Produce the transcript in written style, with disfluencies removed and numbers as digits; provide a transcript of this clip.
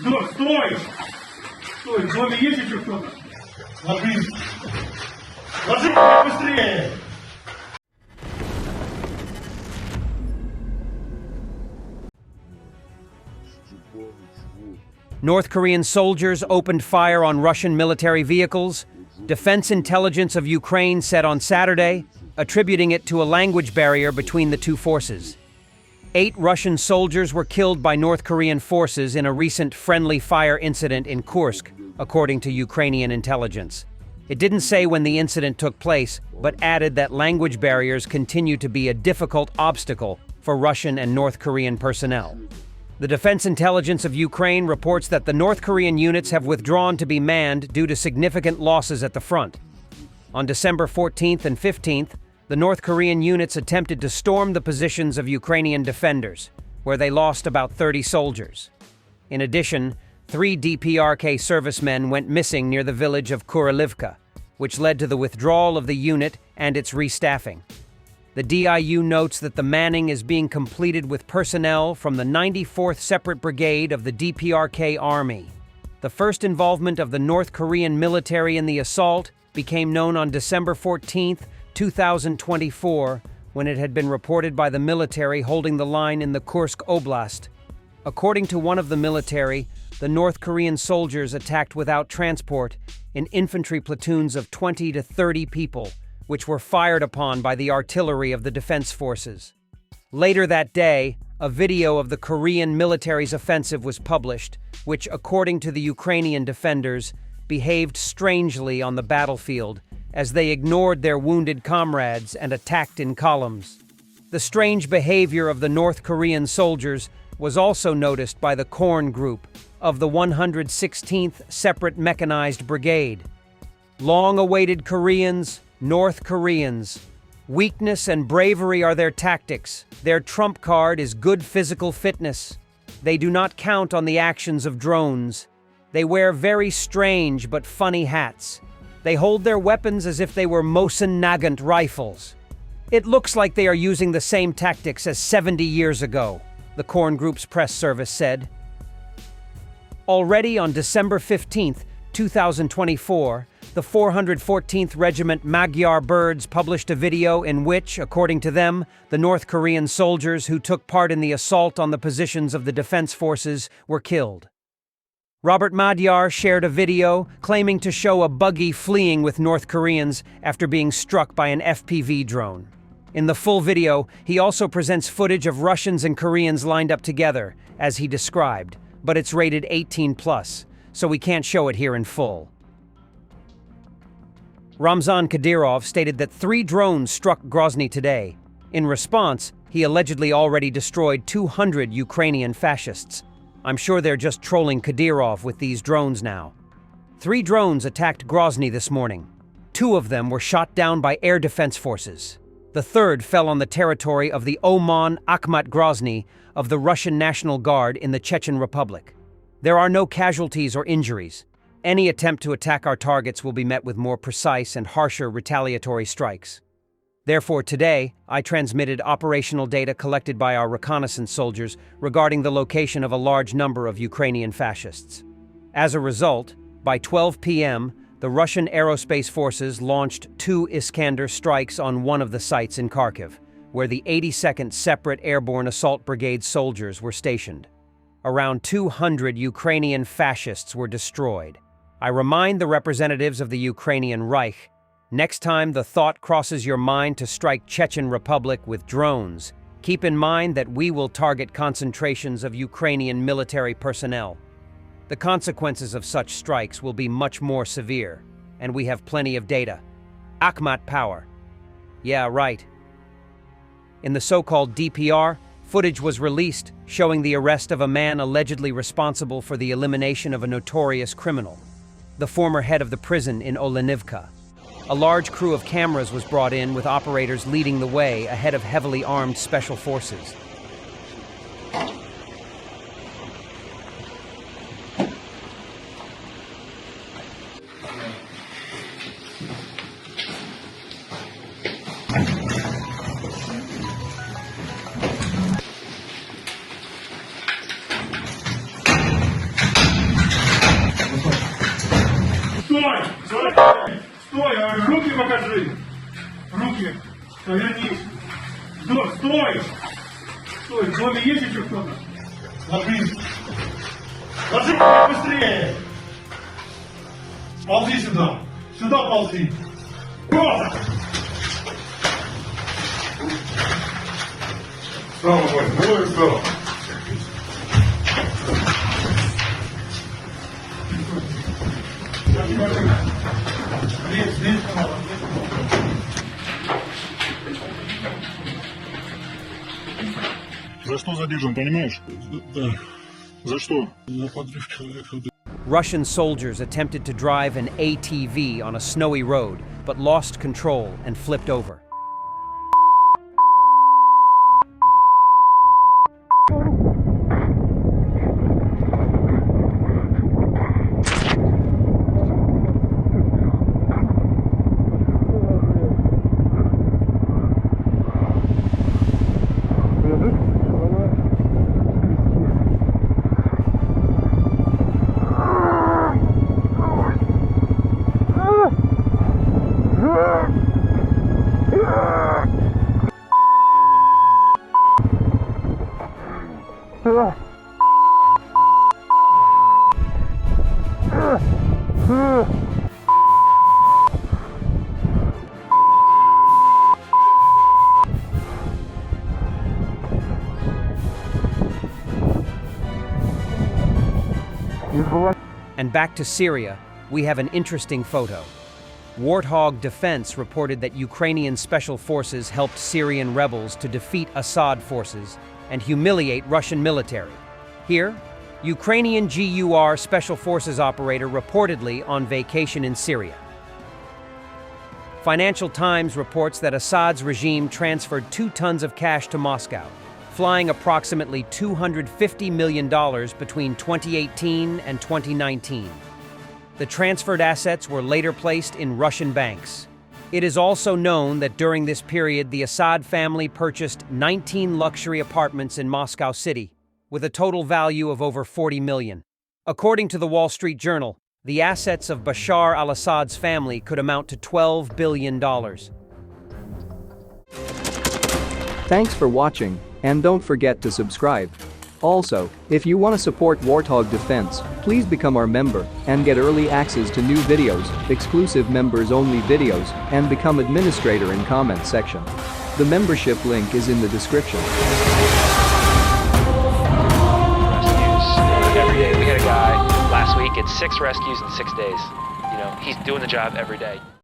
Стой! Стой, в доме есть еще кто-то? Ложись! Ложись быстрее! North Korean soldiers opened fire on Russian military vehicles, Defense Intelligence of Ukraine said on Saturday, attributing it to a language barrier between the two forces. 8 Russian soldiers were killed by North Korean forces in a recent friendly fire incident in Kursk, according to Ukrainian intelligence. It didn't say when the incident took place, but added that language barriers continue to be a difficult obstacle for Russian and North Korean personnel. The Defense Intelligence of Ukraine reports that the North Korean units have withdrawn to be manned due to significant losses at the front. On December 14th and 15th, the North Korean units attempted to storm the positions of Ukrainian defenders, where they lost about 30 soldiers. In addition, 3 DPRK servicemen went missing near the village of Kurylivka, which led to the withdrawal of the unit and its restaffing. The DIU notes that the manning is being completed with personnel from the 94th Separate Brigade of the DPRK Army. The first involvement of the North Korean military in the assault became known on December 14, 2024, when it had been reported by the military holding the line in the Kursk Oblast. According to one of the military, the North Korean soldiers attacked without transport in infantry platoons of 20 to 30 people, which were fired upon by the artillery of the defense forces. Later that day, a video of the Korean military's offensive was published, which, according to the Ukrainian defenders, behaved strangely on the battlefield as they ignored their wounded comrades and attacked in columns. The strange behavior of the North Korean soldiers was also noticed by the Korn Group of the 116th Separate Mechanized Brigade. Long-awaited Koreans, North Koreans. Weakness and bravery are their tactics. Their trump card is good physical fitness. They do not count on the actions of drones. They wear very strange but funny hats. They hold their weapons as if they were Mosin Nagant rifles. It looks like they are using the same tactics as 70 years ago, the Korn Group's press service said. Already on December 15, 2024, the 414th Regiment Magyar Birds published a video in which, according to them, the North Korean soldiers who took part in the assault on the positions of the defense forces were killed. Robert Magyar shared a video claiming to show a buggy fleeing with North Koreans after being struck by an FPV drone. In the full video, he also presents footage of Russians and Koreans lined up together, as he described, but it's rated 18+, so we can't show it here in full. Ramzan Kadyrov stated that 3 drones struck Grozny today. In response, he allegedly already destroyed 200 Ukrainian fascists. I'm sure they're just trolling Kadyrov with these drones now. 3 drones attacked Grozny this morning. 2 of them were shot down by air defense forces. The 3rd fell on the territory of the Oman Akhmat Grozny of the Russian National Guard in the Chechen Republic. There are no casualties or injuries. Any attempt to attack our targets will be met with more precise and harsher retaliatory strikes. Therefore, today, I transmitted operational data collected by our reconnaissance soldiers regarding the location of a large number of Ukrainian fascists. As a result, by 12 p.m., the Russian aerospace forces launched 2 Iskander strikes on one of the sites in Kharkiv, where the 82nd Separate Airborne Assault Brigade soldiers were stationed. Around 200 Ukrainian fascists were destroyed. I remind the representatives of the Ukrainian Reich, next time the thought crosses your mind to strike Chechen Republic with drones, keep in mind that we will target concentrations of Ukrainian military personnel. The consequences of such strikes will be much more severe, and we have plenty of data. Akhmat power. Yeah, right. In the so-called DPR, footage was released showing the arrest of a man allegedly responsible for the elimination of a notorious criminal, the former head of the prison in Olenivka. A large crew of cameras was brought in with operators leading the way ahead of heavily armed special forces. Стой, руки покажи. Руки. Повернись. Стой. Стой, в доме есть еще кто-то? Ложись. Ложись быстрее. Ползи сюда. Сюда ползи. Встал, огонь. Давай, встал. Здесь, За что задержан, понимаешь? Да. За что? За подрыв человека. Russian soldiers attempted to drive an ATV on a snowy road, but lost control and flipped over. And back to Syria, we have an interesting photo. Warthog Defense reported that Ukrainian special forces helped Syrian rebels to defeat Assad forces and humiliate Russian military. Here, Ukrainian GUR Special Forces operator reportedly on vacation in Syria. Financial Times reports that Assad's regime transferred 2 tons of cash to Moscow, flying approximately $250 million between 2018 and 2019. The transferred assets were later placed in Russian banks. It is also known that during this period, the Assad family purchased 19 luxury apartments in Moscow City, with a total value of over $40 million. According to the Wall Street Journal, the assets of Bashar al-Assad's family could amount to $12 billion. Thanks for watching, and don't forget to subscribe. Also, if you want to support Warthog Defense, please become our member and get early access to new videos, exclusive members-only videos, and become administrator in comment section. The membership link is in the description. Rescues every day. We had a guy last week at 6 rescues in 6 days. You know, he's doing the job every day.